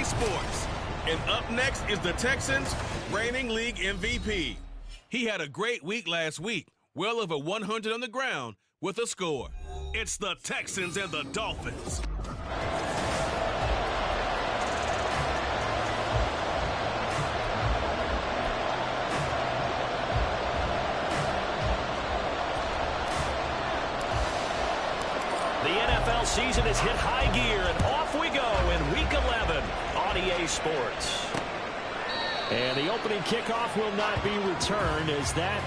Sports. And up next is the Texans' reigning league MVP. He had a great week last week, well over 100 on the ground with a score. It's the Texans and the Dolphins. The NFL season has hit high gear, and off we go in Week 11 on EA Sports. And the opening kickoff will not be returned, as that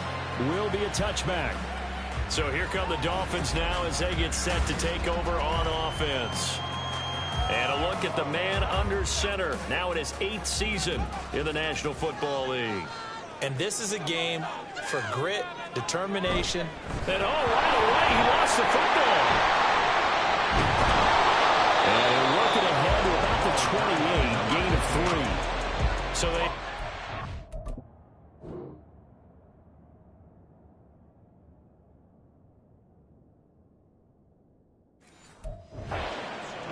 will be a touchback. So here come the Dolphins now as they get set to take over on offense. And a look at the man under center, now in his 8th season in the National Football League. And this is a game for grit, determination. And right away, he lost the football. And working ahead to about the 28, gain of 3. So they...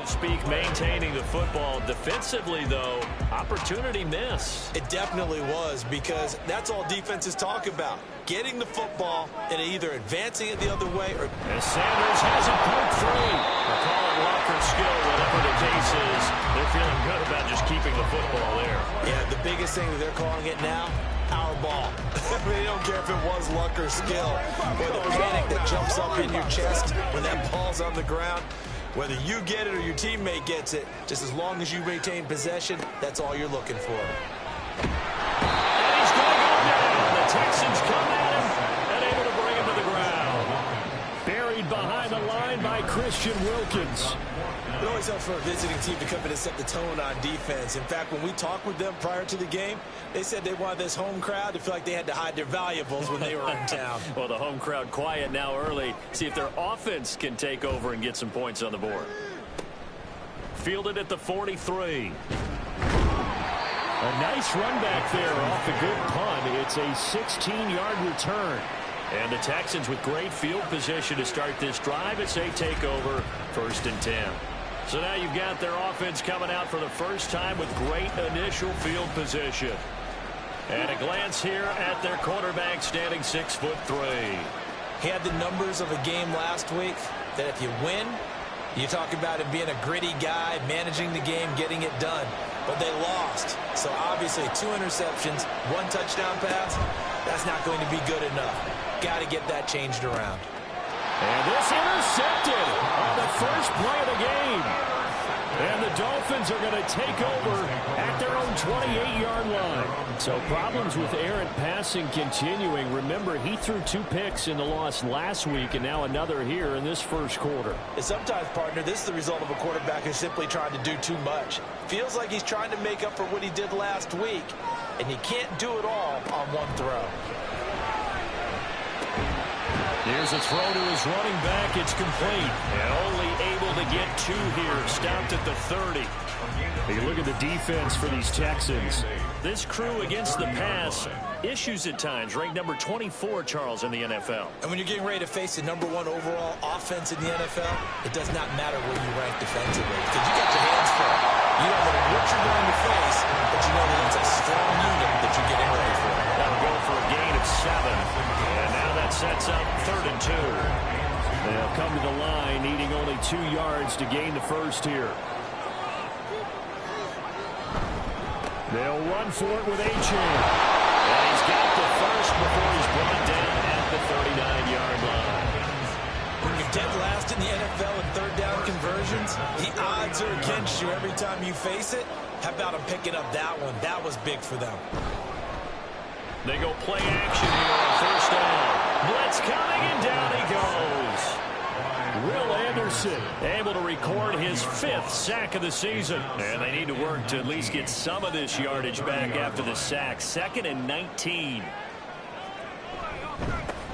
speak, maintaining the football. Defensively, though, opportunity miss. It definitely was, because that's all defenses talk about. Getting the football and either advancing it the other way or... As Sanders has it poked free. They call it luck or skill, whatever the case is. They're feeling good about just keeping the football there. Yeah, the biggest thing that they're calling it now, our ball. They don't care if it was luck or skill. Or the panic that jumps up in your chest when that ball's on the ground. Whether you get it or your teammate gets it, just as long as you maintain possession, that's all you're looking for. And he's going to go down. The Texans come at him and able to bring him to the ground. Buried behind the line by Christian Wilkins. It always helps for a visiting team to come in and set the tone on defense. In fact, when we talked with them prior to the game, they said they wanted this home crowd to feel like they had to hide their valuables when they were in town. Well, the home crowd quiet now early. See if their offense can take over and get some points on the board. Fielded at the 43. A nice run back there off the good punt. It's a 16-yard return. And the Texans with great field position to start this drive as they take over 1st and 10. So now you've got their offense coming out for the first time with great initial field position. And a glance here at their quarterback, standing 6'3". He had the numbers of a game last week that if you win, you talk about him being a gritty guy, managing the game, getting it done. But they lost. So obviously 2 interceptions, 1 touchdown pass, that's not going to be good enough. Got to get that changed around. And this intercepted on the first play of the game. And the Dolphins are going to take over at their own 28-yard line. So problems with errant passing continuing. Remember, he threw 2 picks in the loss last week, and now another here in this first quarter. And sometimes, partner, this is the result of a quarterback who's simply trying to do too much. Feels like he's trying to make up for what he did last week, and you can't do it all on one throw. Here's a throw to his running back. It's complete. And only able to get 2 here. Stopped at the 30. You look at the defense for these Texans. This crew against the pass, issues at times. Ranked number 24, Charles, in the NFL. And when you're getting ready to face the number 1 overall offense in the NFL, it does not matter where you rank defensively, because you got your hands full. You don't know what you're going to face, but you know that it's a strong unit that you're getting ready for. That'll go for a gain of 7. And now that sets up 3rd and 2. They'll come to the line, needing only 2 yards to gain the first here. They'll run for it with Achane. And he's got the first before he's brought down at the 39-yard line. When you're dead last in the NFL in 3rd down conversions, the odds are against you every time you face it. How about him picking up that one? That was big for them. They go play action here on 1st down. Blitz coming, and down he goes. Will Anderson able to record his 5th sack of the season. And they need to work to at least get some of this yardage back after the sack. 2nd and 19.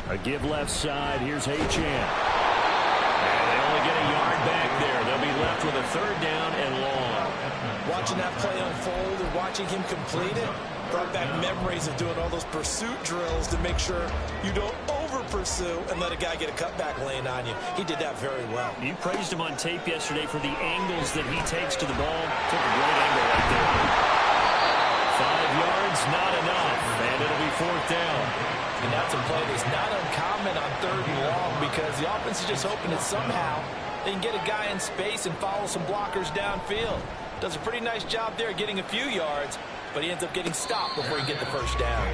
A give left side. Here's Achane. And they only get a yard back there. They'll be left with a 3rd down and long. Watching that play unfold and watching him complete it brought back memories of doing all those pursuit drills to make sure you don't over-pursue and let a guy get a cutback lane on you. He did that very well. You praised him on tape yesterday for the angles that he takes to the ball. Took a great angle right there. 4th down. And that's a play that's not uncommon on 3rd and long because the offense is just hoping that somehow they can get a guy in space and follow some blockers downfield. Does a pretty nice job there getting a few yards, but he ends up getting stopped before he gets the first down.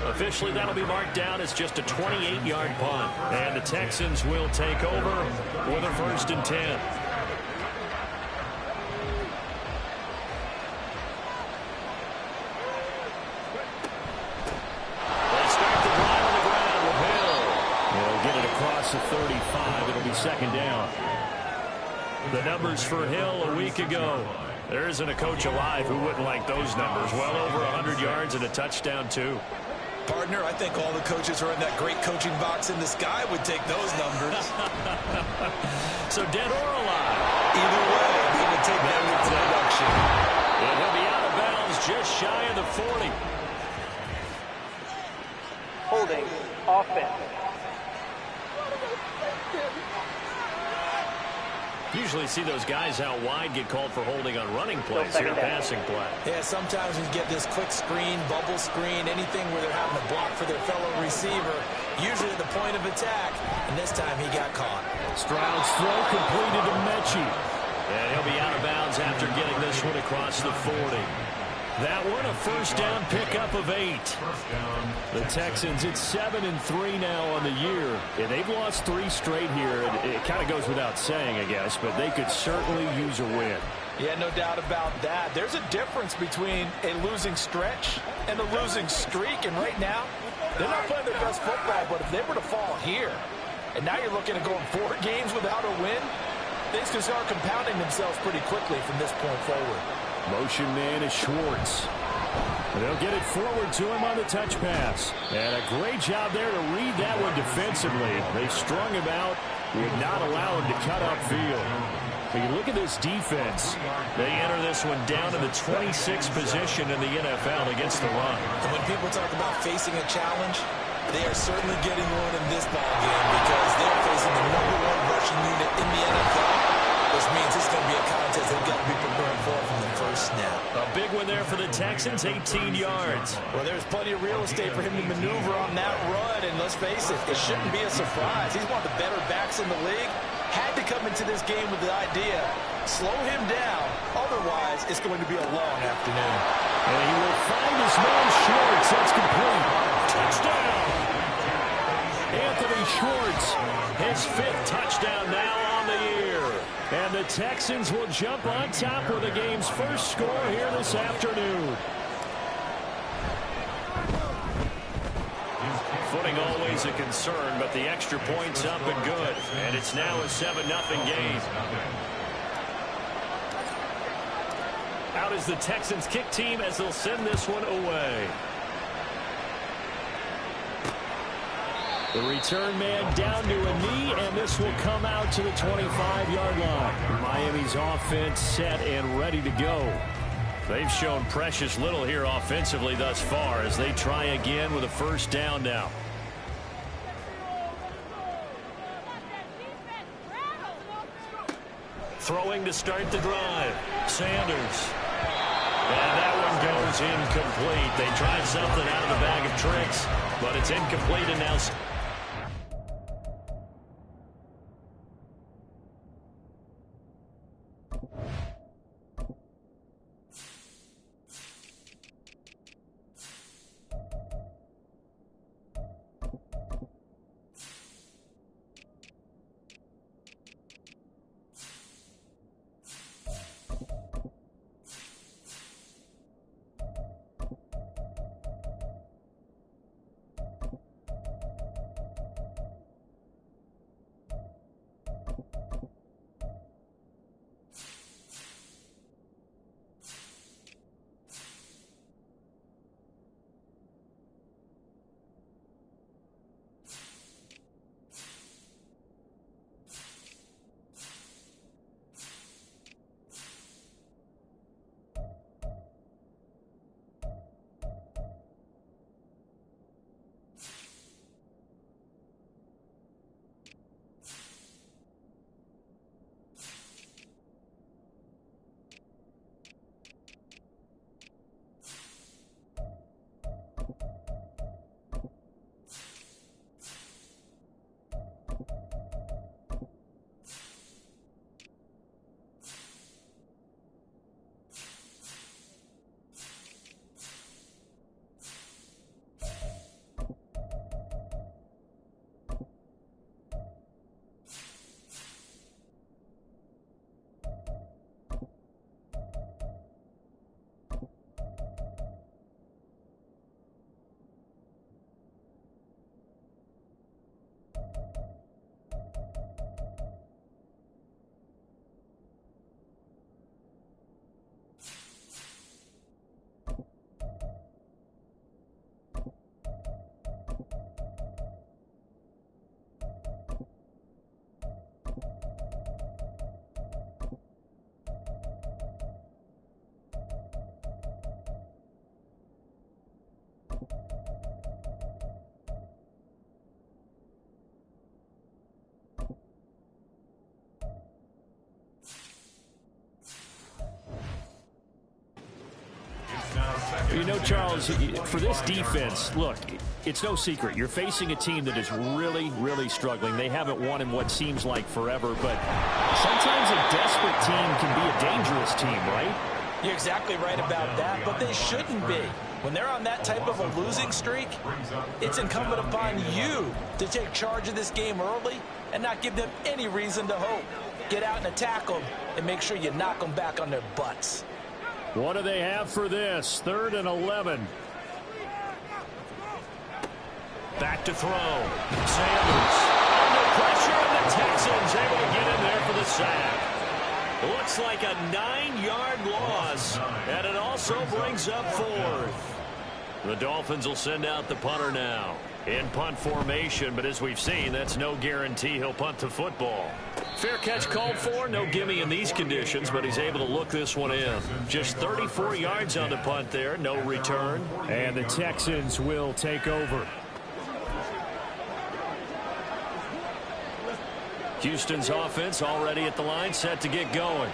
Officially, that'll be marked down as just a 28-yard punt. And the Texans will take over with a 1st and 10. The 35. It'll be 2nd down. The numbers for Hill a week ago. There isn't a coach alive who wouldn't like those numbers. Well over 100 yards and a touchdown, too. Partner, I think all the coaches who are in that great coaching box in the sky would take those numbers. So dead or alive? Either way, he would take that with production. And he'll be out of bounds just shy of the 40. Holding offense. Usually see those guys out wide get called for holding on running plays here, passing play. Yeah, sometimes we get this quick screen, bubble screen, anything where they're having to block for their fellow receiver, usually at the point of attack, and this time he got caught. Stroud's throw completed to Mechie. And he'll be out of bounds after getting this one across the 40. That one a 1st down pickup of 8. The Texans, it's 7-3 now on the year. And they've lost 3 straight here. It kind of goes without saying, I guess, but they could certainly use a win. Yeah, no doubt about that. There's a difference between a losing stretch and a losing streak. And right now, they're not playing their best football, but if they were to fall here, and now you're looking at going 4 games without a win, things can start compounding themselves pretty quickly from this point forward. Motion man is Schwartz. They'll get it forward to him on the touch pass. And a great job there to read that one defensively. They strung him out, would not allow him to cut upfield. But you look at this defense. They enter this one down in the 26th position in the NFL against the run. And when people talk about facing a challenge, they are certainly getting one in this ballgame because they're facing the #1 rushing unit in the NFL, which means it's going to be a contest they've got to be prepared for from the first snap. A big one there for the Texans, 18 yards. Well, there's plenty of real estate for him to maneuver on that run, and let's face it, it shouldn't be a surprise. He's one of the better backs in the league. Had to come into this game with the idea, slow him down, otherwise it's going to be a long afternoon. And he will find his man Schwartz. That's complete. Touchdown! Anthony Schwartz, his 5th touchdown now on the year. And the Texans will jump on top with the game's first score here this afternoon. Footing always a concern, but the extra point's up and good. And it's now a 7-0 game. Out is the Texans kick team as they'll send this one away. The return man down to a knee, and this will come out to the 25-yard line. Miami's offense set and ready to go. They've shown precious little here offensively thus far as they try again with a 1st down now. Throwing to start the drive. Sanders. And that one goes incomplete. They tried something out of the bag of tricks, but it's incomplete and now... You know, Charles, for this defense, look, it's no secret. You're facing a team that is really, really struggling. They haven't won in what seems like forever, but sometimes a desperate team can be a dangerous team, right? You're exactly right about that, but they shouldn't be. When they're on that type of a losing streak, it's incumbent upon you to take charge of this game early and not give them any reason to hope. Get out and attack them and make sure you knock them back on their butts. What do they have for this? 3rd and 11. Back to throw. Sanders under pressure, and the Texans able to get in there for the sack. Looks like a 9-yard loss, and it also brings up 4th. The Dolphins will send out the punter now. In punt formation, but as we've seen, that's no guarantee he'll punt the football. Fair catch called for, no gimme in these conditions, but he's able to look this one in. Just 34 yards on the punt there, no return. And the Texans will take over. Houston's offense already at the line, set to get going.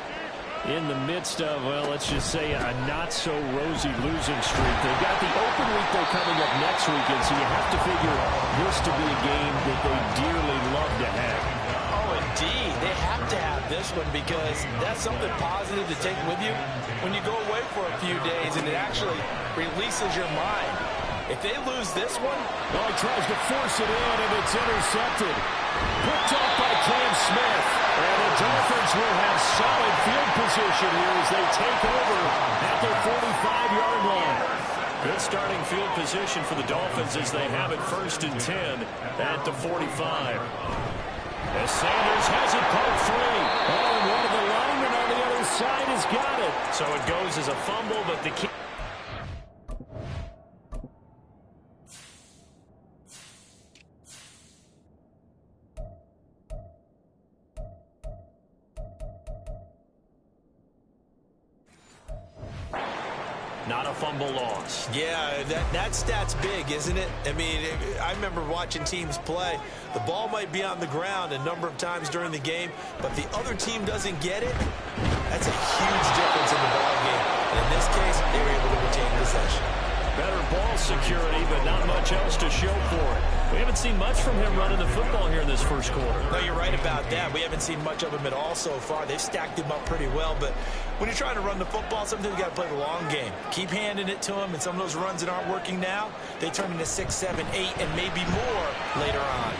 In the midst of, well, let's just say a not-so-rosy losing streak. They've got the open week, though, coming up next weekend, so you have to figure this to be a game that they dearly love to have. Oh, indeed. They have to have this one because that's something positive to take with you when you go away for a few days, and it actually releases your mind. If they lose this one... Well, he tries to force it in, and it's intercepted. Picked up by Cam Smith. And the Dolphins will have solid field position here as they take over at their 45-yard line. Good starting field position for the Dolphins as they have it 1st and 10 at the 45. As Sanders has it poked free. Oh, and one of the linemen on the other side has got it. So it goes as a fumble, but the key... Not a fumble loss. Yeah, that stat's big, isn't it? I mean, I remember watching teams play. The ball might be on the ground a number of times during the game, but the other team doesn't get it. That's a huge difference in the ball game. And in this case, they were able to retain possession. Better ball security, but not much else to show for it. We haven't seen much from him running the football here in this first quarter. No, you're right about that. We haven't seen much of him at all so far. They've stacked him up pretty well, but when you're trying to run the football, sometimes you got to play the long game. Keep handing it to him, and some of those runs that aren't working now, they turn into 6, 7, 8, and maybe more later on.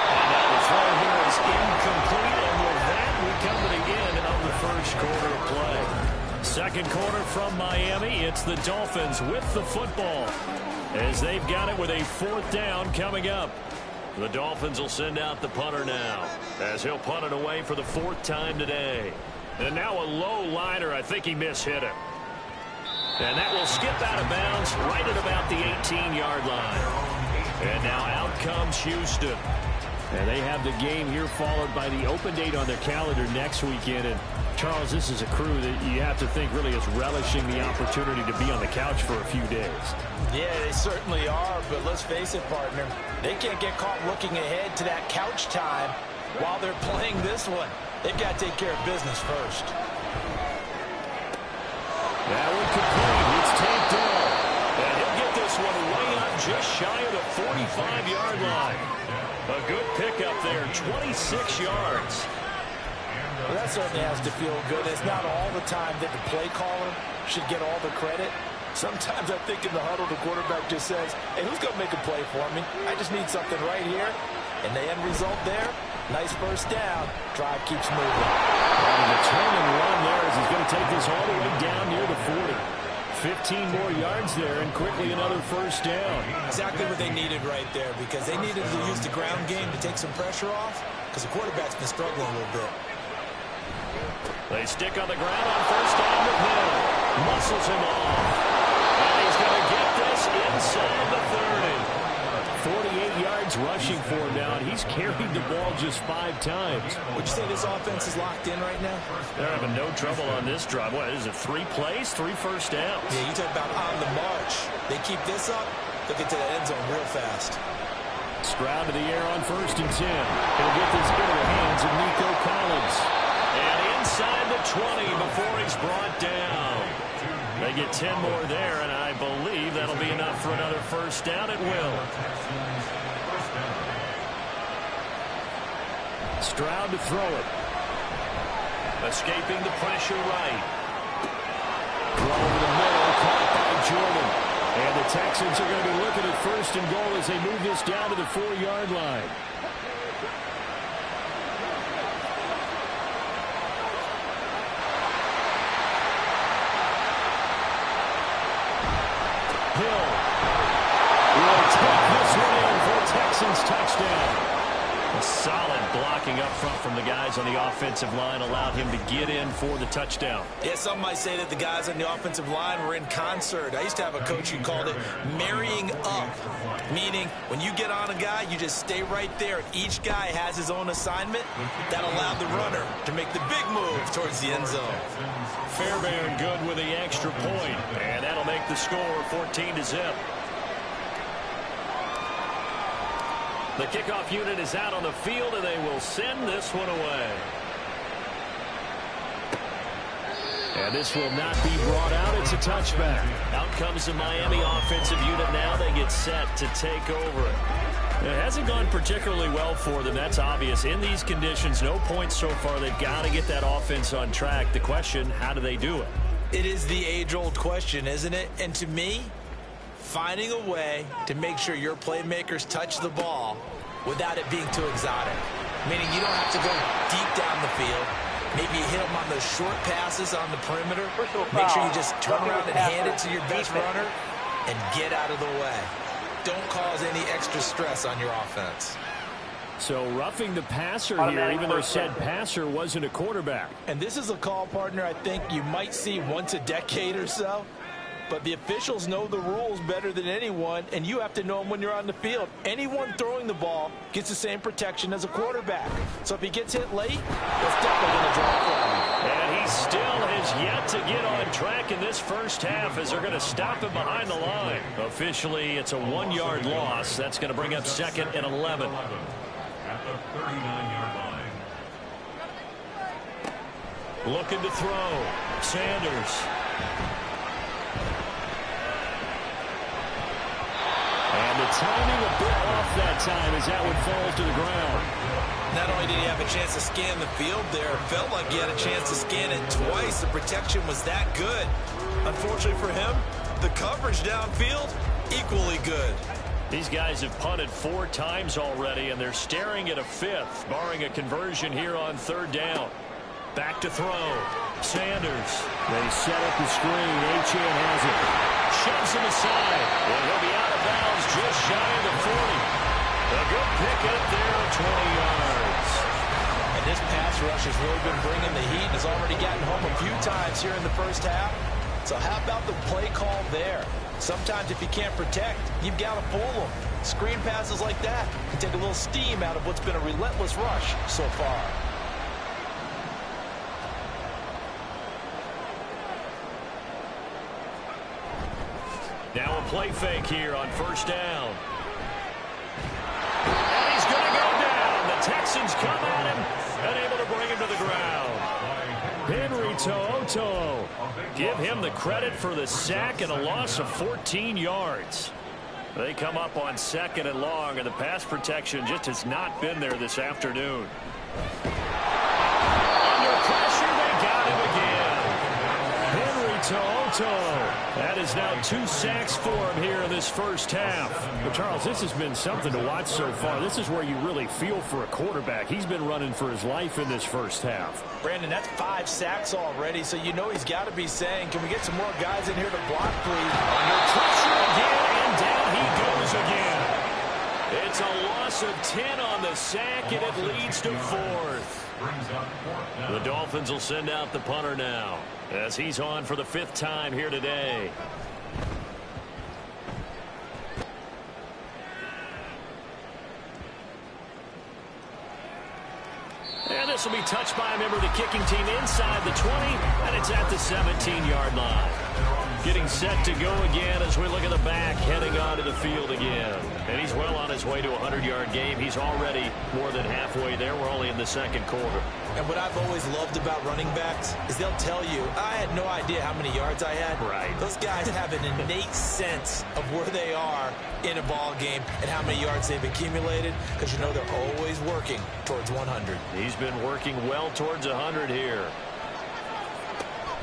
And now the throw here is incomplete, and with that, we come to the end of the first quarter of play. Second quarter from Miami, it's the Dolphins with the football as they've got it with a 4th down coming up. The Dolphins will send out the punter now as he'll punt it away for the 4th time today. And now a low liner. I think he mishit it. And that will skip out of bounds right at about the 18-yard line. And now out comes Houston. And they have the game here followed by the open date on their calendar next weekend. And Charles, this is a crew that you have to think really is relishing the opportunity to be on the couch for a few days. Yeah, they certainly are, but let's face it, partner. They can't get caught looking ahead to that couch time while they're playing this one. They've got to take care of business first. That one complete. It's taped down. And he'll get this one way up just shy of the 45-yard line. A good pickup there, 26 yards. Well, that certainly has to feel good. It's not all the time that the play caller should get all the credit. Sometimes I think in the huddle, the quarterback just says, hey, who's going to make a play for me? I just need something right here. And the end result there, nice first down. Drive keeps moving. And the turn and run there as he's going to take this all the way down near the 40. 15 more yards there and quickly another first down. Exactly what they needed right there because they needed to use the ground game to take some pressure off because the quarterback's been struggling a little bit. They stick on the ground on first down with Hill. Muscles him off. And he's going to get this inside the 30. 48 yards rushing for him now, and he's carried the ball just 5 times. Would you say this offense is locked in right now? They're having no trouble on this drive. What is it, 3 plays, 3 first downs? Yeah, you talk about on the march. They keep this up, they'll get to the end zone real fast. Stroud to the air on first and 10. He'll get this into the hands of Nico Collins. And inside the 20 before he's brought down. They get 10 more there, and I believe that'll be enough for another first down. It will. Stroud to throw it. Escaping the pressure right. Throw over the middle, caught by Jordan. And the Texans are going to be looking at first and goal as they move this down to the 4-yard line. Hill will take this one in for a Texans touchdown. A solid blocking up front from the guys on the offensive line allowed him to get in for the touchdown. Yeah, some might say that the guys on the offensive line were in concert. I used to have a coach who called it marrying up, meaning when you get on a guy, you just stay right there. Each guy has his own assignment. That allowed the runner to make the big move towards the end zone. Fairbairn good with the extra point, and that'll make the score 14-0. The kickoff unit is out on the field, and they will send this one away. And this will not be brought out. It's a touchback. Out comes the Miami offensive unit now. They get set to take over. It hasn't gone particularly well for them. That's obvious. In these conditions, no points so far. They've got to get that offense on track. The question, how do they do it? It is the age-old question, isn't it? And to me, finding a way to make sure your playmakers touch the ball without it being too exotic. Meaning you don't have to go deep down the field. Maybe you hit them on those short passes on the perimeter. Make sure you just turn around and hand it to your best runner and get out of the way. Don't cause any extra stress on your offense. So roughing the passer here, even though said passer wasn't a quarterback. And this is a call, partner, I think you might see once a decade or so. But the officials know the rules better than anyone, and you have to know them when you're on the field. Anyone throwing the ball gets the same protection as a quarterback. So if he gets hit late, that's definitely going to draw a flag. And he still has yet to get on track in this first half as they're going to stop him behind the line. Officially, it's a 1-yard loss. That's going to bring up 2nd and 11. At the 39-yard line. Looking to throw. Sanders. And the timing a bit off that time as that one falls to the ground. Not only did he have a chance to scan the field there, it felt like he had a chance to scan it twice. The protection was that good. Unfortunately for him, the coverage downfield, equally good. These guys have punted 4 times already, and they're staring at a 5th, barring a conversion here on 3rd down. Back to throw. Sanders. They set up the screen. Achane has it. Shoves him aside. And he'll be out of bounds just shy of the 40. A good pickup there of 20 yards. And this pass rush has really been bringing the heat. Has already gotten home a few times here in the first half. So how about the play call there? Sometimes if you can't protect, you've got to fool them. Screen passes like that can take a little steam out of what's been a relentless rush so far. Now a play fake here on 1st down. And he's going to go down. The Texans come at him and able to bring him to the ground. Henry To'o. Give him the credit for the sack and a loss of 14 yards. They come up on 2nd and long, and the pass protection just has not been there this afternoon. Under pressure, they got him again. Henry To'o. That is now 2 sacks for him here in this first half. But Charles, this has been something to watch so far. This is where you really feel for a quarterback. He's been running for his life in this first half. Brandon, that's 5 sacks already, so you know he's got to be saying, can we get some more guys in here to block, please? Under pressure again, and down he goes again. It's a loss of 10 on the sack, and it leads to 4th. The Dolphins will send out the punter now, as he's on for the 5th time here today. And this will be touched by a member of the kicking team inside the 20, and it's at the 17-yard line. Getting set to go again as we look at the back, heading onto the field again. And he's well on his way to a 100-yard game. He's already more than halfway there. We're only in the second quarter. And what I've always loved about running backs is they'll tell you, I had no idea how many yards I had. Right. Those guys have an innate sense of where they are in a ball game and how many yards they've accumulated, because you know they're always working towards 100. He's been working well towards 100 here.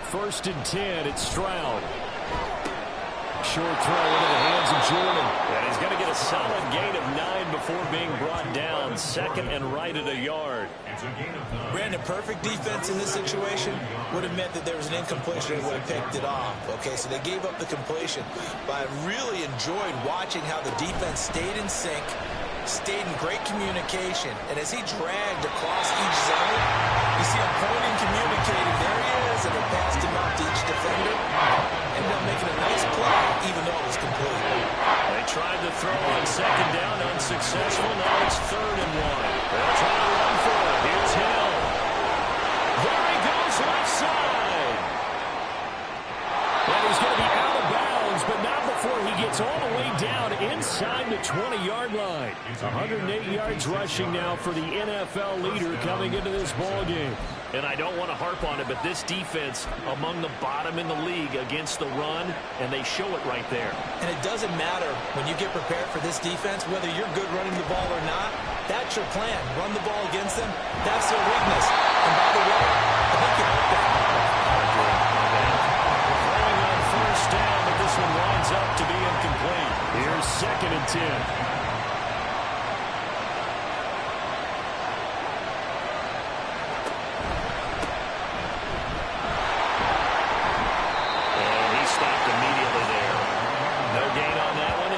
1st and 10, it's Stroud. Short throw into the hands of Jordan. And he's going to get a solid gain of 9 before being brought down. 2nd and right at a yard. Brandon, perfect defense in this situation would have meant that there was an incompletion and would have picked it off. Okay, so they gave up the completion. But I really enjoyed watching how the defense stayed in sync, stayed in great communication. And as he dragged across each zone, you see him pointing, communicating. There he is, and they passed him out to each defender. Ended up making a nice play, even though it was complete. They tried to throw on 2nd down, unsuccessful. Now it's 3rd and 1. They'll try to run for it. Here's Hill. There he goes, left side. And he's going to be out of bounds, but not before he gets all the way down inside the 20-yard line. 108 yards rushing now for the NFL leader coming into this ball game. And I don't want to harp on it, but this defense among the bottom in the league against the run, and they show it right there. And it doesn't matter when you get prepared for this defense, whether you're good running the ball or not. That's your plan. Run the ball against them. That's their weakness. And by the way, I think you hope that. Throwing on 1st down, but this one winds up to be incomplete. Here's 2nd and 10.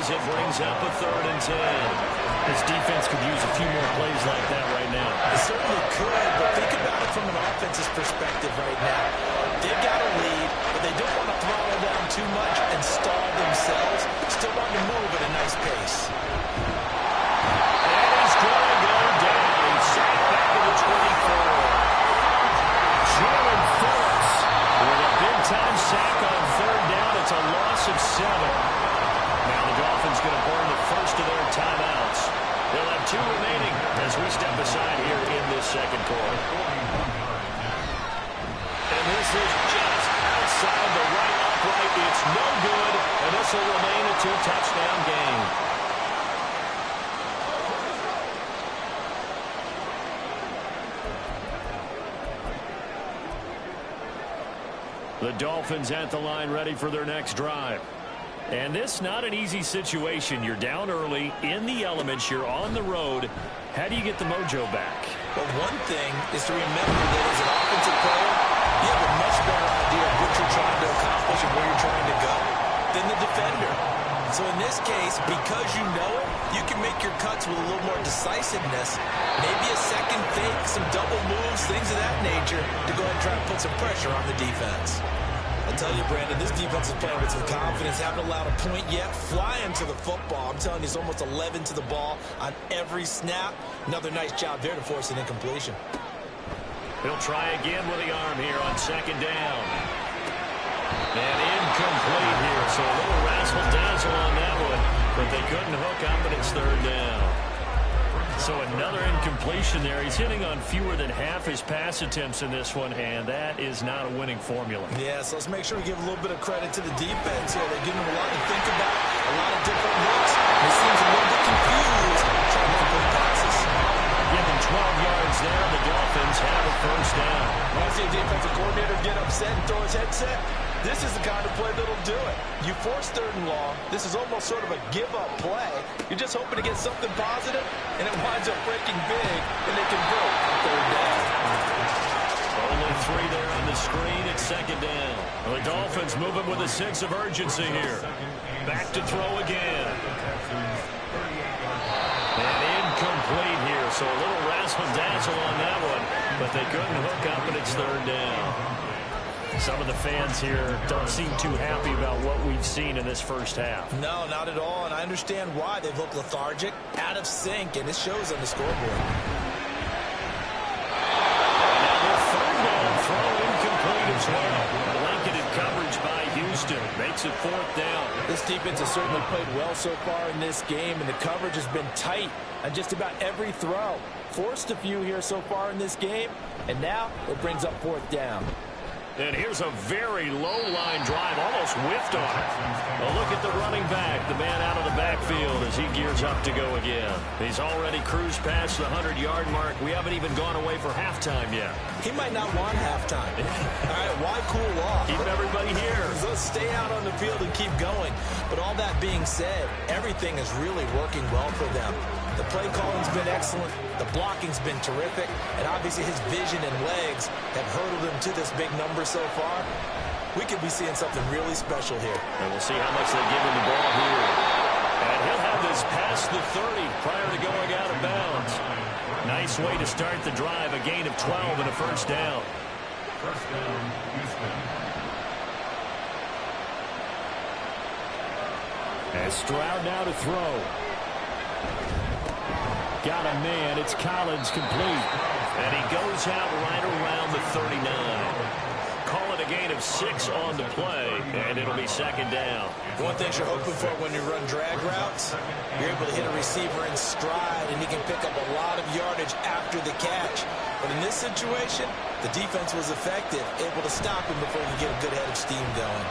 It brings up a 3rd and 10. This defense could use a few more plays like that right now. It certainly could, but think about it from an offense's perspective right now. They've got a lead, but they don't want to throttle down too much and stall themselves. Still want to move at a nice pace. And he's going to go down. He's sacked back to the 24. Jalen Phillips with a big-time sack on 3rd down. It's a loss of 7. Now the Dolphins going to burn the first of their timeouts. They'll have 2 remaining as we step aside here in this second quarter. And this is just outside the right upright. It's no good, and this will remain a 2-touchdown game. The Dolphins at the line ready for their next drive. And this not an easy situation. You're down early, in the elements, you're on the road. How do you get the mojo back? Well, one thing is to remember that as an offensive player, you have a much better idea of what you're trying to accomplish and where you're trying to go than the defender. So in this case, because you know it, you can make your cuts with a little more decisiveness, maybe a second fake, some double moves, things of that nature, to go ahead and try to put some pressure on the defense. I'll tell you, Brandon, this defense is playing with some confidence. Haven't allowed a point yet. Flying to the football. I'm telling you, it's almost 11 to the ball on every snap. Another nice job there to force an incompletion. He'll try again with the arm here on 2nd down. And incomplete here. So a little razzle-dazzle on that one. But they couldn't hook up, and it's 3rd down. So another incompletion there. He's hitting on fewer than half his pass attempts in this one, and that is not a winning formula. Yeah, so let's make sure we give a little bit of credit to the defense here. They're giving him a lot to think about, a lot of different looks. He seems a little bit confused trying to complete passes. Give him 12 yards there. The Dolphins have a 1st down. When I see a defensive coordinator get upset and throw his headset, this is the kind of play that'll do it. You force 3rd and long. This is almost sort of a give-up play. You're just hoping to get something positive, and it winds up breaking big, and they convert on 3rd down. Only 3 there on the screen at 2nd down. Well, the Dolphins moving with a sense of urgency here. Back to throw again. And incomplete here, so a little razzle-dazzle on that one, but they couldn't hook up, and it's 3rd down. Some of the fans here don't seem too happy about what we've seen in this first half. No, not at all, and I understand why. They've looked lethargic, out of sync, and it shows on the scoreboard. Now their 3rd down throw incomplete as well. Blanketed coverage by Houston. Houston makes it 4th down. This defense has certainly played well so far in this game, and the coverage has been tight on just about every throw. Forced a few here so far in this game, and now it brings up 4th down. And here's a very low-line drive, almost whiffed on it. A look at the running back, the man out of the backfield as he gears up to go again. He's already cruised past the 100-yard mark. We haven't even gone away for halftime yet. He might not want halftime. All right, why cool off? Keep everybody here. Let's stay out on the field and keep going. But all that being said, everything is really working well for them. The play calling's been excellent. The blocking's been terrific. And obviously his vision and legs have hurdled him to this big number so far. We could be seeing something really special here. And we'll see how much they give him the ball here. And he'll have this past the 30 prior to going out of bounds. Nice way to start the drive. A gain of 12 and a 1st down. 1st down, Houston. And Stroud now to throw. Got a man. It's Collins complete. And he goes out right around the 39. Call it a gain of 6 on the play, and it'll be 2nd down. One thing you're hoping for when you run drag routes, you're able to hit a receiver in stride, and he can pick up a lot of yardage after the catch. But in this situation, the defense was effective, able to stop him before he could get a good head of steam going.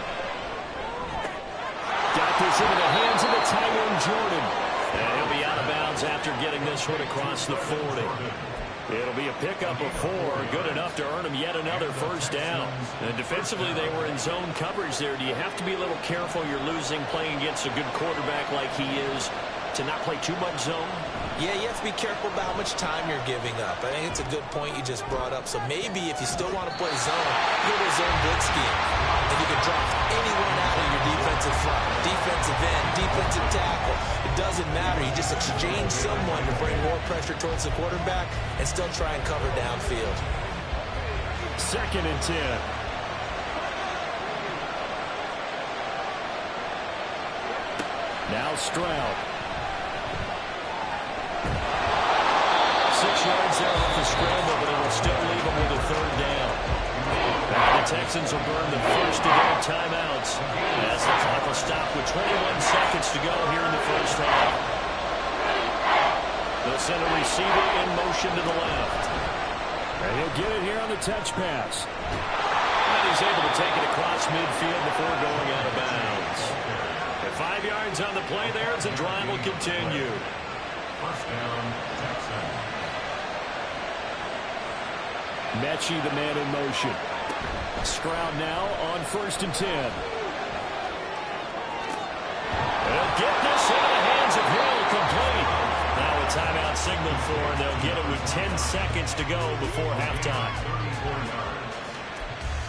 Got this into the hands of the tight end, Jordan. And he'll be out of bounds after getting this one across the 40. It'll be a pickup of 4, good enough to earn him yet another 1st down. And defensively, they were in zone coverage there. Do you have to be a little careful? You're losing playing against a good quarterback like he is to not play too much zone? Yeah, you have to be careful about how much time you're giving up. I think it's a good point you just brought up. So maybe if you still want to play zone, go to a zone blitz scheme. And you can drop anyone out of your defensive front, defensive end, defensive tackle. It doesn't matter. You just exchange someone to bring more pressure towards the quarterback and still try and cover downfield. 2nd and 10. Now Stroud. 6 yards there off the scramble, but it will still leave him with a 3rd down. And the Texans will burn the first of their timeouts as the clock will stop with 21 seconds to go here in the 1st half. They'll send a receiver in motion to the left. And he'll get it here on the touch pass. And he's able to take it across midfield before going out of bounds. At 5 yards on the play there as the drive will continue. 1st down, Texans. Mechie, the man in motion. Stroud now on 1st and 10. They'll get this into the hands of Hill, complete. Now a timeout signaled for, and they'll get it with 10 seconds to go before halftime. 34 yards.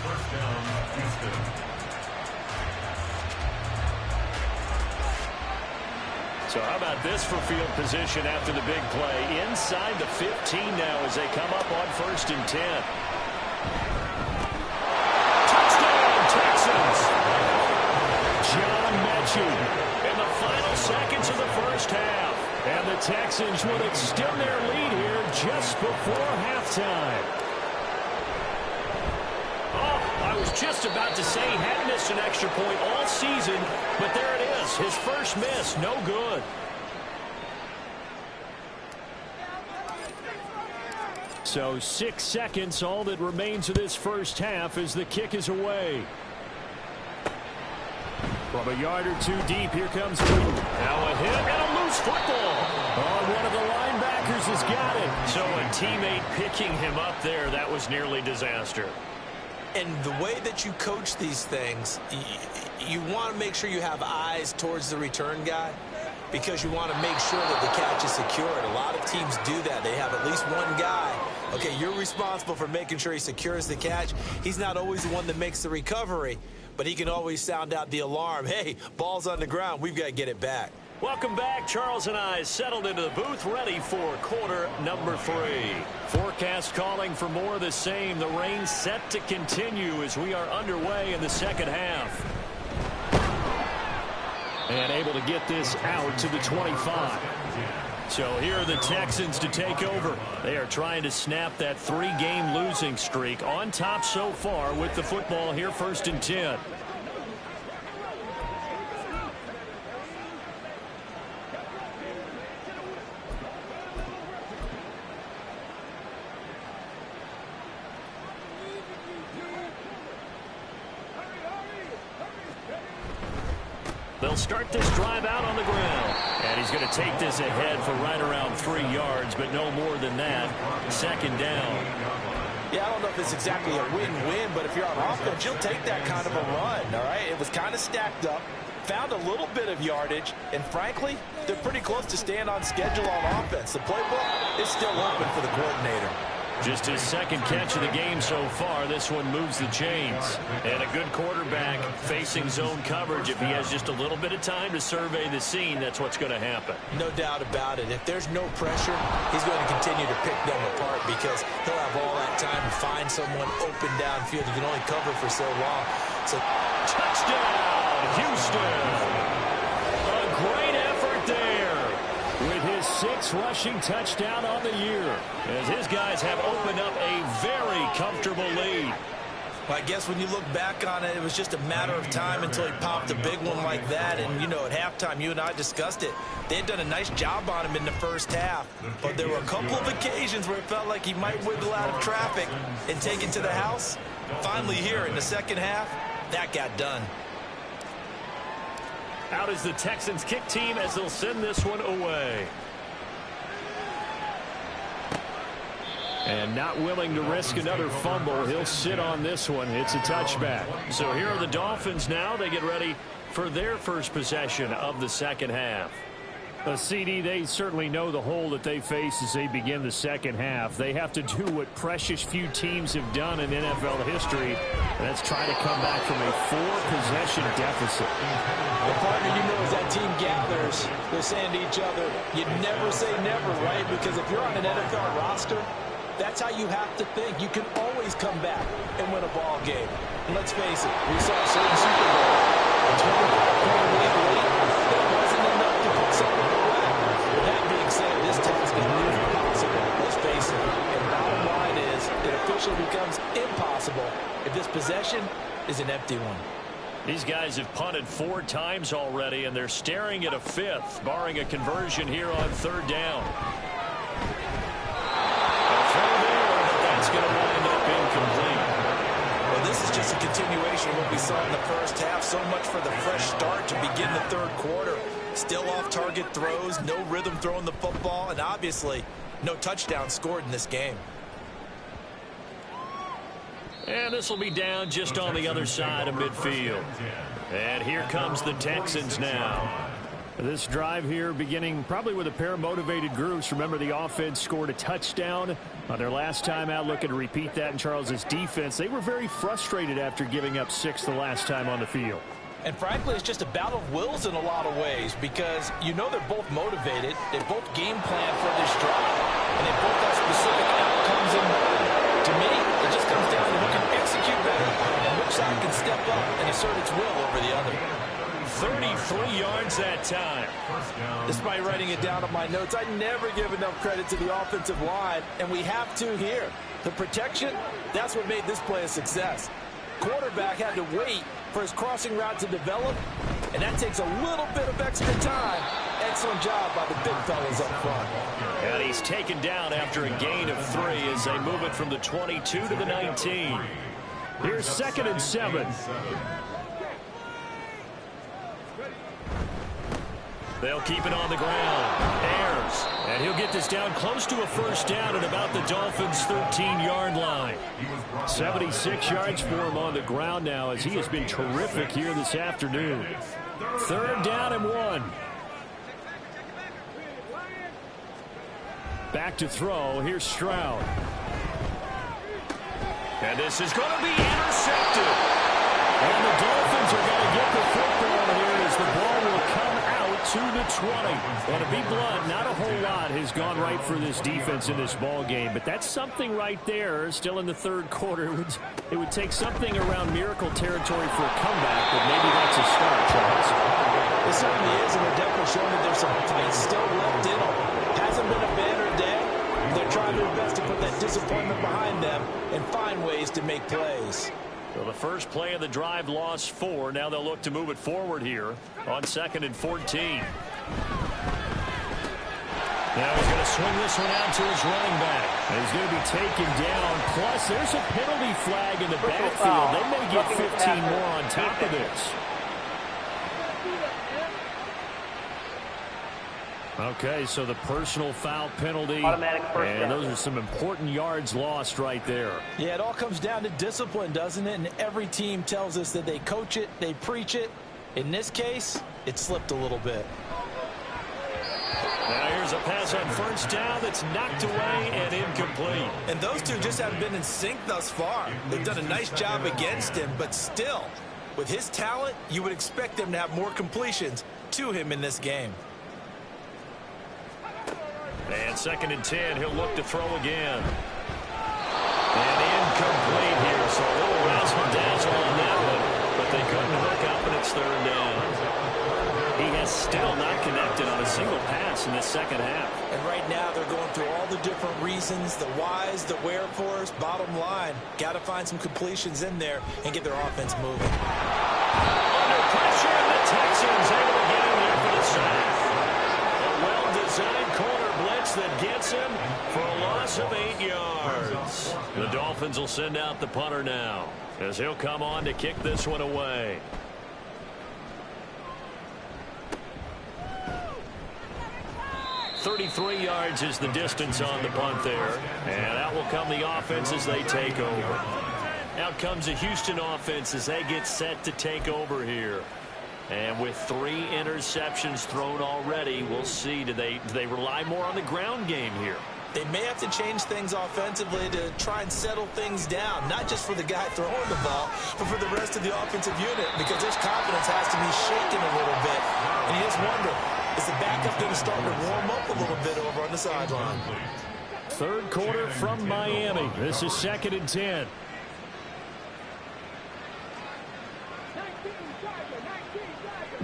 1st down, Houston. So how about this for field position after the big play? Inside the 15 now as they come up on 1st and 10. Touchdown, Texans! John Mechie in the final seconds of the 1st half. And the Texans will extend their lead here just before halftime. I was just about to say he hadn't missed an extra point all season, but there it is. His first miss, no good. So 6 seconds, all that remains of this 1st half as the kick is away. From a yard or 2 deep, here comes Lou. Now a hit and a loose football. One of the linebackers has got it. So a teammate picking him up there, that was nearly disaster. And the way that you coach these things, you want to make sure you have eyes towards the return guy because you want to make sure that the catch is secured. A lot of teams do that. They have at least one guy. Okay, you're responsible for making sure he secures the catch. He's not always the one that makes the recovery, but he can always sound out the alarm. Hey, ball's on the ground. We've got to get it back. Welcome back. Charles and I settled into the booth, ready for quarter number 3. Forecast calling for more of the same. The rain set to continue as we are underway in the 2nd half. And able to get this out to the 25. So here are the Texans to take over. They are trying to snap that 3-game losing streak on top so far with the football here, 1st and 10. They'll start this drive out on the ground. And he's going to take this ahead for right around 3 yards, but no more than that. Second down. Yeah, I don't know if it's exactly a win-win, but if you're on offense, you'll take that kind of a run, all right? It was kind of stacked up, found a little bit of yardage, and frankly, they're pretty close to staying on schedule on offense. The playbook is still open for the coordinator. Just his second catch of the game so far. This one moves the chains. And a good quarterback facing zone coverage. If he has just a little bit of time to survey the scene, that's what's going to happen. No doubt about it. If there's no pressure, he's going to continue to pick them apart because he'll have all that time to find someone open downfield. You can only cover for so long. So, touchdown, Houston. A great effort there with his 6th rushing touchdown on the year, as his guys have opened up a very comfortable lead. Well, I guess when you look back on it, it was just a matter of time until he popped a big one like that. And, you know, at halftime, you and I discussed it. They had done a nice job on him in the first half. But there were a couple of occasions where it felt like he might wiggle out of traffic and take it to the house. Finally here in the second half, that got done. Out is the Texans kick team as they'll send this one away. And not willing to risk another fumble. He'll sit on this one. It's a touchback. So here are the Dolphins now. They get ready for their first possession of the second half. CD, they certainly know the hole that they face as they begin the second half. They have to do what precious few teams have done in NFL history, and that's try to come back from a 4-possession deficit. The partner, you know, as that team gathers, they're saying to each other, you never say never, right? Because if you're on an NFL roster, that's how you have to think. You can always come back and win a ball game. And let's face it, we saw a certain Super Bowl, a 25-point lead late. That wasn't enough to put someone away. That being said, this task is nearly impossible. Let's face it. And bottom line is, it officially becomes impossible if this possession is an empty one. These guys have punted 4 times already, and they're staring at a 5th, barring a conversion here on 3rd down. That's going to wind up incomplete. Well, this is just a continuation of what we saw in the first half. So much for the fresh start to begin the 3rd quarter. Still off-target throws, no rhythm throwing the football, and obviously no touchdown scored in this game. And this will be down just on the other side of midfield. And here comes the Texans now. This drive here beginning probably with a pair of motivated groups. Remember, the offense scored a touchdown on their last time out. Looking to repeat that in Charles's defense. They were very frustrated after giving up 6 the last time on the field. And frankly, it's just a battle of wills in a lot of ways because you know they're both motivated. They both game plan for this drive. And they both have specific outcomes in mind. To me, it just comes down to who can execute better and which side can step up and assert its will over the other. 33 yards that time. Despite writing it down on my notes, I never give enough credit to the offensive line, and we have to here. The protection, that's what made this play a success. Quarterback had to wait for his crossing route to develop, and that takes a little bit of extra time. Excellent job by the big fellas up front. And he's taken down after a gain of 3 as they move it from the 22 to the 19. Here's 2nd and 7. They'll keep it on the ground. Ayers. And he'll get this down close to a first down at about the Dolphins' 13-yard line. 76 yards for him on the ground now as he has been terrific here this afternoon. 3rd down and 1. Back to throw. Here's Stroud. And this is going to be intercepted. And the Dolphins are going to get the football here as the ball will come out to the 20. And to be blunt, not a whole lot has gone right for this defense in this ball game, but that's something right there. Still in the 3rd quarter, it would take something around miracle territory for a comeback, but maybe that's a start, Charles. It certainly is, and they're definitely showing that there's some fight still left in them. Hasn't been a banner day. They're trying their best to put that disappointment behind them and find ways to make plays. So the first play of the drive lost 4. Now they'll look to move it forward here on 2nd and 14. Now he's going to swing this one out to his running back. And he's going to be taken down. Plus, there's a penalty flag in the backfield. They may get 15 more on top of this. Okay, so the personal foul penalty, Automatic first and down. those are some important yards lost right there. Yeah, it all comes down to discipline, doesn't it? And every team tells us that they coach it, they preach it. In this case, it slipped a little bit. Now here's a pass on first down that's knocked away and incomplete. And those two just haven't been in sync thus far. They've done a nice job against him, but still, with his talent, you would expect them to have more completions to him in this game. And 2nd and 10, he'll look to throw again. And incomplete here, so a little razzle-dazzle on that one, but they couldn't hook up, and it's 3rd down. He has still not connected on a single pass in this second half. And right now, they're going through all the different reasons, the whys, the wherefores. Bottom line, got to find some completions in there and get their offense moving. Under pressure, and the Texans able to get in there for the sack. A well-designed corner blitz that gets him for a loss of 8 yards. The Dolphins will send out the punter now, as he'll come on to kick this one away. .33 yards is the distance on the punt there. And out will come the offense as they take over. Out comes the Houston offense as they get set to take over here. And with 3 interceptions thrown already, we'll see. Do they rely more on the ground game here? They may have to change things offensively to try and settle things down, not just for the guy throwing the ball, but for the rest of the offensive unit, because their confidence has to be shaken a little bit. And you just wonder, is the backup going to start to warm up a little bit over on the sideline? 3rd quarter from Miami. This is 2nd and 10.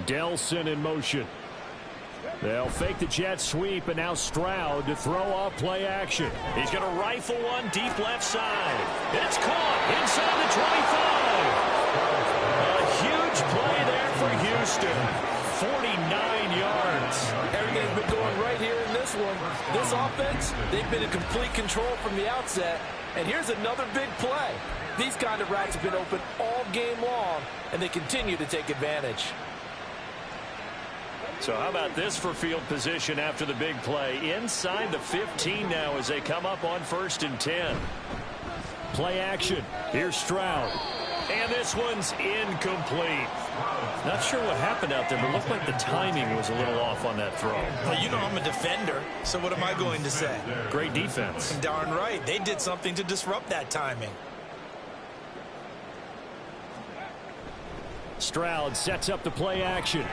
Delson in motion. They'll fake the jet sweep, and now Stroud to throw off play action. He's going to rifle one deep left side. It's caught inside the 25. A huge play there for Houston. 49 yards. Everything's been going right here in this one. This offense, they've been in complete control from the outset. And here's another big play. These kind of routes have been open all game long, and they continue to take advantage. So how about this for field position after the big play? Inside the 15 now as they come up on 1st and 10. Play action. Here's Stroud. And this one's incomplete. Not sure what happened out there, but it looked like the timing was a little off on that throw. Well, you know I'm a defender, so what am I going to say? Great defense. Darn right. They did something to disrupt that timing. Stroud sets up the play action.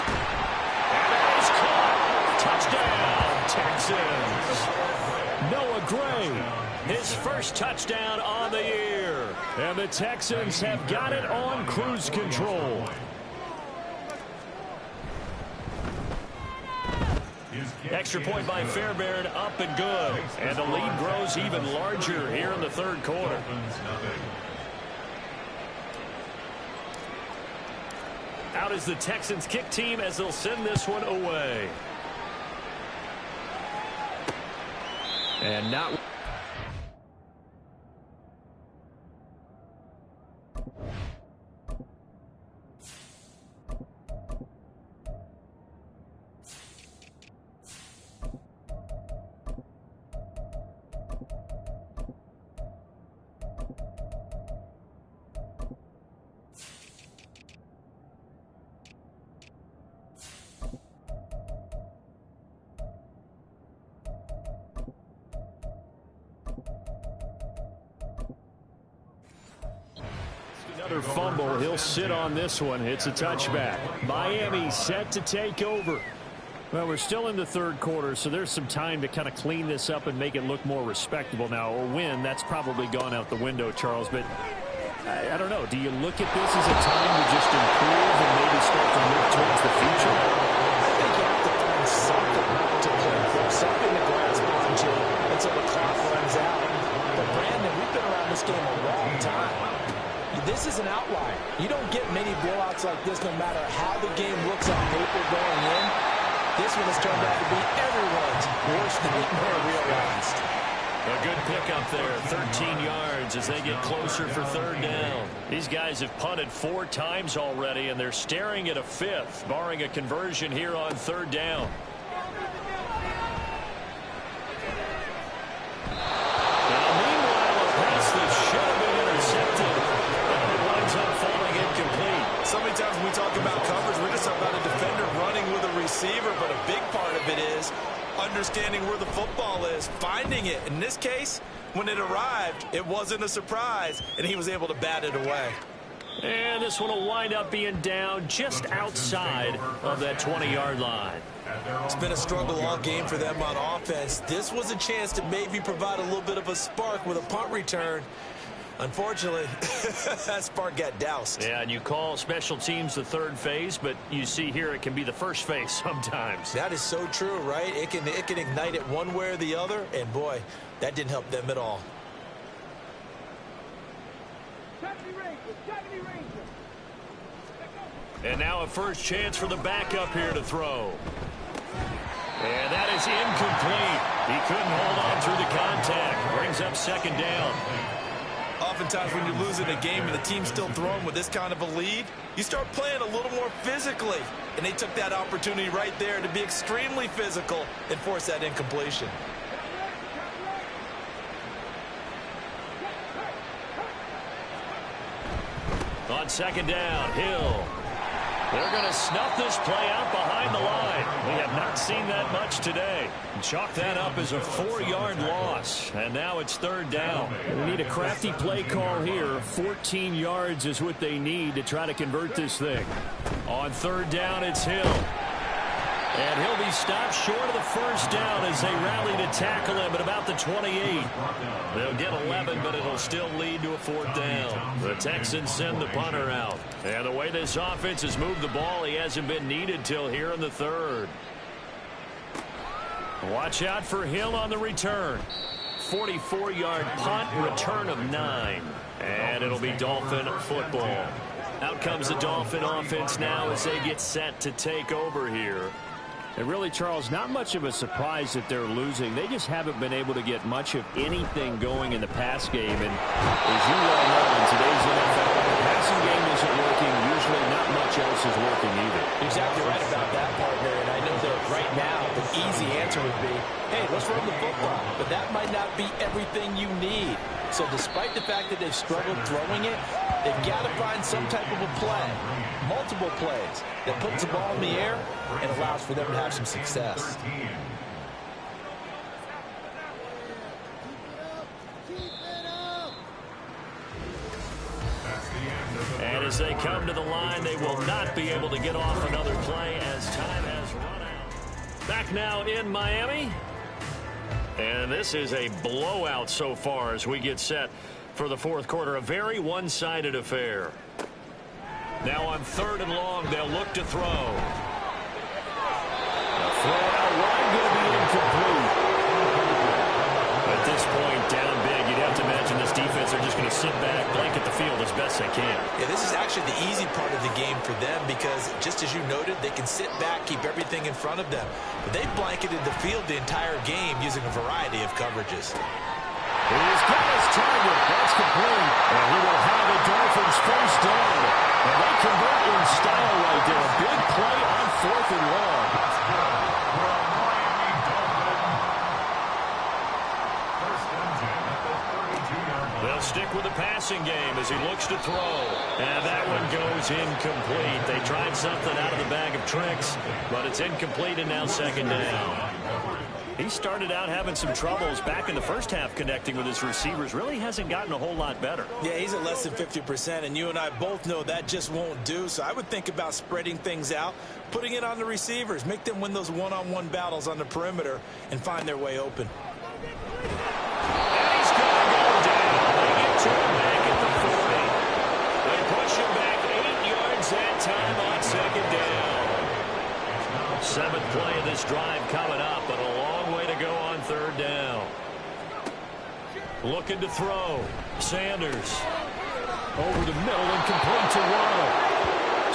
And it's caught. Touchdown, Texans. Noah Gray, his first touchdown on the year. And the Texans have got it on cruise control. Extra point by Fairbairn, up and good. And the lead grows even larger here in the 3rd quarter. Out is the Texans kick team as they'll send this one away. And not... Another fumble. He'll sit on this one. It's a touchback. Miami set to take over. Well, we're still in the 3rd quarter, so there's some time to kind of clean this up and make it look more respectable now. A win, that's probably gone out the window, Charles. But I don't know. Do you look at this as a time to just improve and maybe start to move towards the future? I think you have to find something to play for, something to grasp onto until the clock runs out. But, Brandon, we've been around this game a long time. This is an outlier. You don't get many blowouts like this no matter how the game looks on paper going in. This one has turned out to be everyone's worst nightmare realized. A good pickup there, 13 yards as they get closer for 3rd down. These guys have punted 4 times already, and they're staring at a 5th, barring a conversion here on 3rd down. Meanwhile, a pass that should have been intercepted, and it winds up falling incomplete. So many times when we talk about coverage, we're just talking about a defender running with a receiver, but a big part of it is understanding where the football is, finding it. In this case, when it arrived, it wasn't a surprise, and he was able to bat it away. And this one will wind up being down just outside of that 20-yard line. It's been a struggle all game for them on offense. This was a chance to maybe provide a little bit of a spark with a punt return. Unfortunately, that spark got doused. Yeah, and you call special teams the third phase, but you see here it can be the first phase sometimes. That is so true, right? It can ignite it one way or the other, and boy, that didn't help them at all. And now a first chance for the backup here to throw. And that is incomplete. He couldn't hold on through the contact. Brings up second down. Oftentimes when you're losing a game and the team's still throwing with this kind of a lead, you start playing a little more physically. And they took that opportunity right there to be extremely physical and force that incompletion. On second down, Hill. They're going to snuff this play out behind the line. We have not seen that much today. Chalk that up as a 4-yard loss. And now it's third down. We need a crafty play call here. 14 yards is what they need to try to convert this thing. On third down, it's Hill. And he'll be stopped short of the first down as they rally to tackle him at about the 28. They'll get 11, but it'll still lead to a fourth down. The Texans send the punter out. And the way this offense has moved the ball, he hasn't been needed till here in the third. Watch out for Hill on the return. 44-yard punt, return of 9. And it'll be Dolphin football. Out comes the Dolphin offense now as they get set to take over here. And really, Charles, not much of a surprise that they're losing. They just haven't been able to get much of anything going in the pass game. And as you well know, in today's NFL, when the passing game isn't working, usually not much else is working either. Exactly right about that, partner. And I know that right now the easy answer would be, hey, let's run the football. But that might not be everything you need. So despite the fact that they've struggled throwing it, they've got to find some type of a play, multiple plays, that puts the ball in the air and allows for them to have some success. And as they come to the line, they will not be able to get off another play as time has run out. Back now in Miami. And this is a blowout so far as we get set for the fourth quarter. A very one-sided affair. Now on third and long, they'll look to throw. The throw out wide going to be incomplete. At this point, down big, you'd have to imagine this defense are just going to sit back, blanket the field as best they can. Yeah, this is actually the easy part of the game for them because, just as you noted, they can sit back, keep everything in front of them. But they've blanketed the field the entire game using a variety of coverages. He's got his target. That's complete. And he will have a Dolphins first down. And they convert in style right there. A big play on fourth and long. They'll stick with the passing game as he looks to throw. And that one goes incomplete. They tried something out of the bag of tricks, but it's incomplete and now second down. He started out having some troubles back in the first half connecting with his receivers. Really hasn't gotten a whole lot better. Yeah, he's at less than 50%, and you and I both know that just won't do. So I would think about spreading things out, putting it on the receivers, make them win those one-on-one battles on the perimeter, and find their way open. And he's going to go down. They get to him back at the 40. They push him back 8 yards that time on second down. Seventh play of this drive coming up, but a long way to go on third down. Looking to throw. Sanders. Over the middle and complete to Waddle.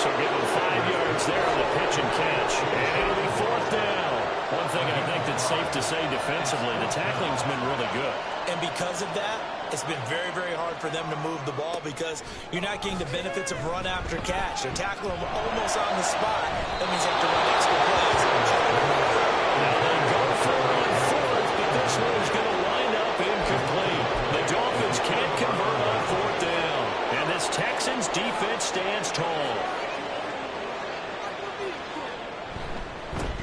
So give him 5 yards there on the pitch and catch. And it'll be fourth down. One thing I think that's safe to say defensively, the tackling's been really good. And because of that, it's been very, very hard for them to move the ball because you're not getting the benefits of run after catch. They're tackling them almost on the spot. That means they have to run extra plays. stands tall.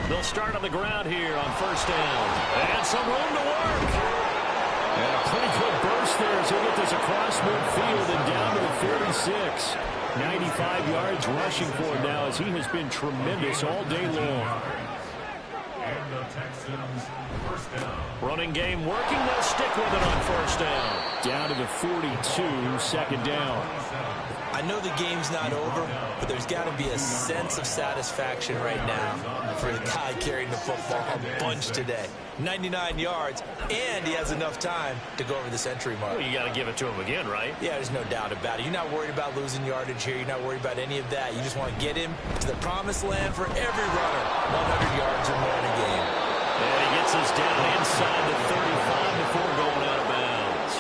They'll start on the ground here on first down. And some room to work. And a pretty good burst there as he'll get this across midfield and down to the 46. 95 yards rushing for him now as he has been tremendous all day long. And the Texans, first down. Running game working. They'll stick with it on first down. Down to the 42, second down. I know the game's not over, but there's got to be a sense of satisfaction right now for the guy carrying the football a bunch today. 99 yards, and he has enough time to go over the century mark. Well, you got to give it to him again, right? Yeah, there's no doubt about it. You're not worried about losing yardage here. You're not worried about any of that. You just want to get him to the promised land for every runner. 100 yards or more in a game. And he gets us down inside the 35 before going out of bounds.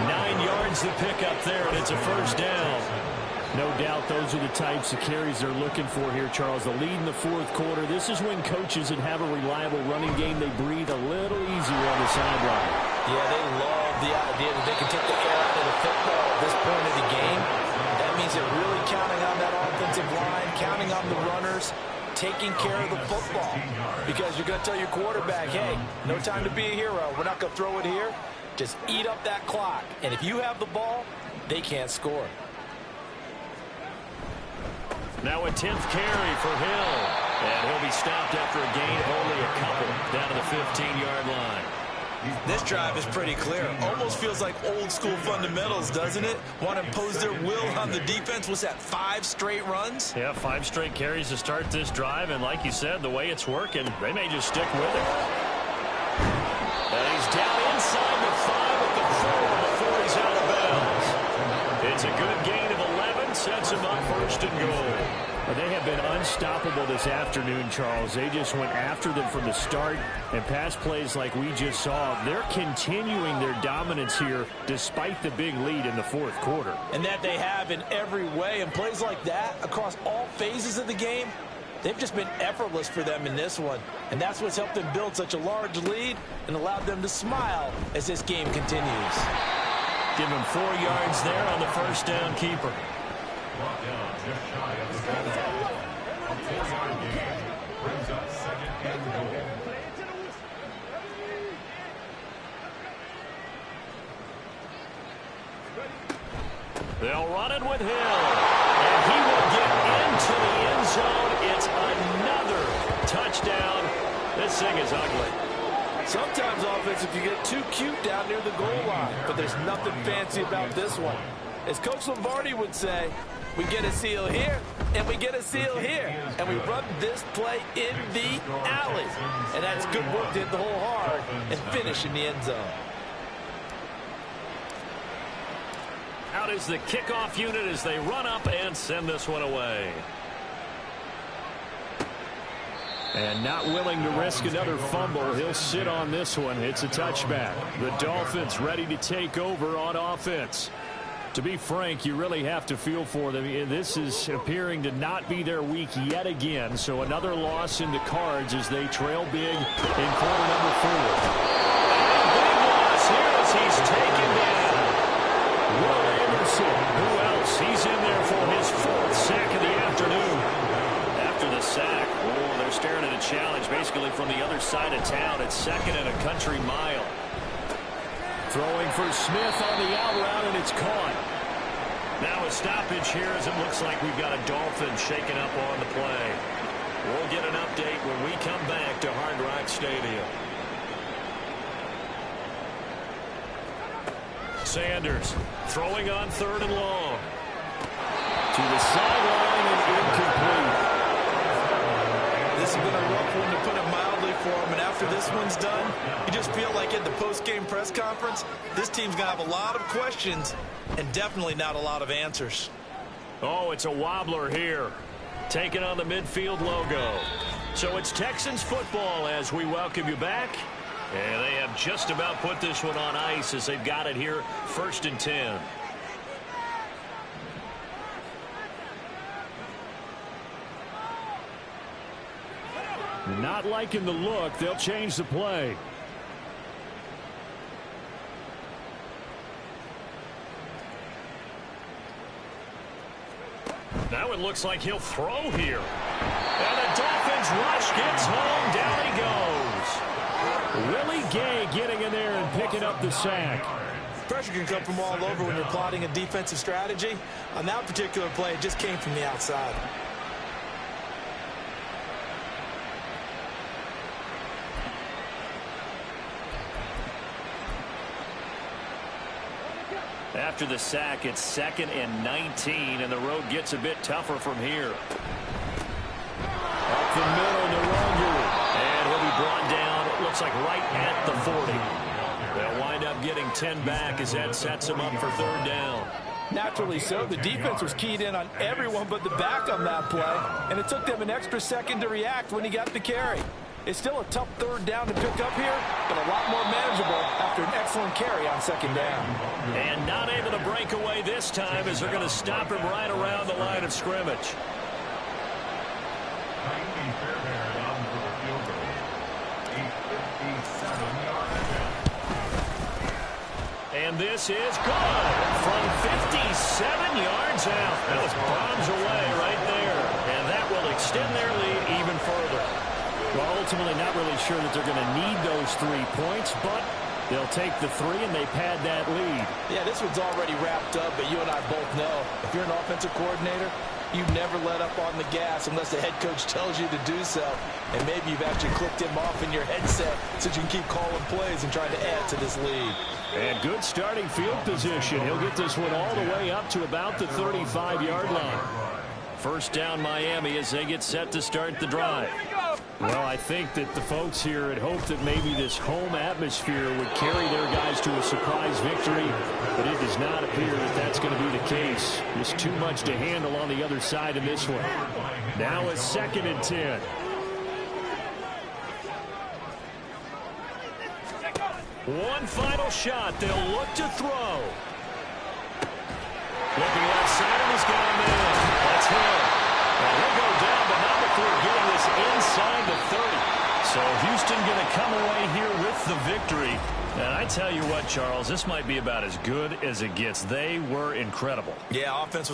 9 yards to pick up there, and it's a first down. No doubt those are the types of carries they're looking for here, Charles. The lead in the fourth quarter. This is when coaches that have a reliable running game, they breathe a little easier on the sideline. Yeah, they love the idea that they can take the air out of the football at this point of the game. That means they're really counting on that offensive line, counting on the runners, taking care of the football. Because you're going to tell your quarterback, hey, no time to be a hero. We're not going to throw it here. Just eat up that clock. And if you have the ball, they can't score. Now a 10th carry for Hill. And he'll be stopped after a gain of only a couple down to the 15-yard line. This drive is pretty clear. Almost feels like old school fundamentals, doesn't it? Want to impose their will on the defense. What's that, 5 straight runs? Yeah, 5 straight carries to start this drive. And like you said, the way it's working, they may just stick with it. And he's down inside the 5 at the 4 before he's out of bounds. It's a good gain of 11. Sets him up first and goal. Well, they have been unstoppable this afternoon, Charles. They just went after them from the start, and pass plays like we just saw, they're continuing their dominance here despite the big lead in the fourth quarter. And that they have in every way. And plays like that across all phases of the game, they've just been effortless for them in this one. And that's what's helped them build such a large lead and allowed them to smile as this game continues. Give him 4 yards there on the first down keeper. Brought down just shy of the goal line. A 4-yard gain brings up second and goal. They'll run it with Hill. And he will get into the end zone. It's another touchdown. This thing is ugly. Sometimes offense, if you get too cute down near the goal line, but there's nothing fancy about this one. As Coach Lombardi would say, we get a seal here, and we get a seal here, and we run this play in the alley. And that's good work to hit the hole hard and finish in the end zone. Out is the kickoff unit as they run up and send this one away. And not willing to risk another fumble. He'll sit on this one. It's a touchback. The Dolphins ready to take over on offense. To be frank, you really have to feel for them. This is appearing to not be their week yet again. So another loss in the cards as they trail big in quarter number 4. Big loss here as he's taken down. Will Anderson. Who else? He's in there for his 4th sack of the afternoon. After the sack, they're staring at a challenge basically from the other side of town. It's 2nd and a country mile. Throwing for Smith on the out route, and it's caught. Now a stoppage here as it looks like we've got a Dolphin shaken up on the play. We'll get an update when we come back to Hard Rock Stadium. Sanders throwing on 3rd and long. To the sideline and incomplete. This has been a rough one, to put it mildly, for him. And after this one's done, you just feel like at the post-game press conference, this team's going to have a lot of questions and definitely not a lot of answers. Oh, it's a wobbler here. Taking on the midfield logo. So it's Texans football as we welcome you back. And they have just about put this one on ice as they've got it here, 1st and 10. Not liking the look. They'll change the play. it looks like he'll throw here. And the Dolphins rush gets home. Down he goes. Willie Gay getting in there and picking up the sack. Pressure can come from all over when you're plotting a defensive strategy. On that particular play, it just came from the outside. After the sack, it's 2nd and 19, and the road gets a bit tougher from here. Up the middle, Narangu. And he'll be brought down, it looks like right at the 40. They'll wind up getting 10 back as that sets them up for 3rd down. Naturally so. The defense was keyed in on everyone but the back on that play, and it took them an extra second to react when he got the carry. It's still a tough 3rd down to pick up here, but a lot more manageable after an excellent carry on 2nd down. And not able to break away this time as they're going to stop him right around the line of scrimmage. And this is good from 57 yards out. That was bombs away right there. And that will extend their lead even further. Well, ultimately not really sure that they're going to need those 3 points, but they'll take the 3 and they pad that lead. Yeah, this one's already wrapped up, but you and I both know if you're an offensive coordinator, you never let up on the gas unless the head coach tells you to do so. And maybe you've actually clicked him off in your headset so you can keep calling plays and trying to add to this lead. And good starting field position. He'll get this one all the way up to about the 35-yard line. 1st down Miami as they get set to start the drive. Well, I think that the folks here had hoped that maybe this home atmosphere would carry their guys to a surprise victory, but it does not appear that that's going to be the case. Just too much to handle on the other side in this one. Now it's 2nd and 10. One final shot. They'll look to throw. Looking left side, and he's got him in. That's him. Now he'll go down, but not before getting this inside the 30. So Houston going to come away here with the victory. And I tell you what, Charles, this might be about as good as it gets. They were incredible. Yeah, offense was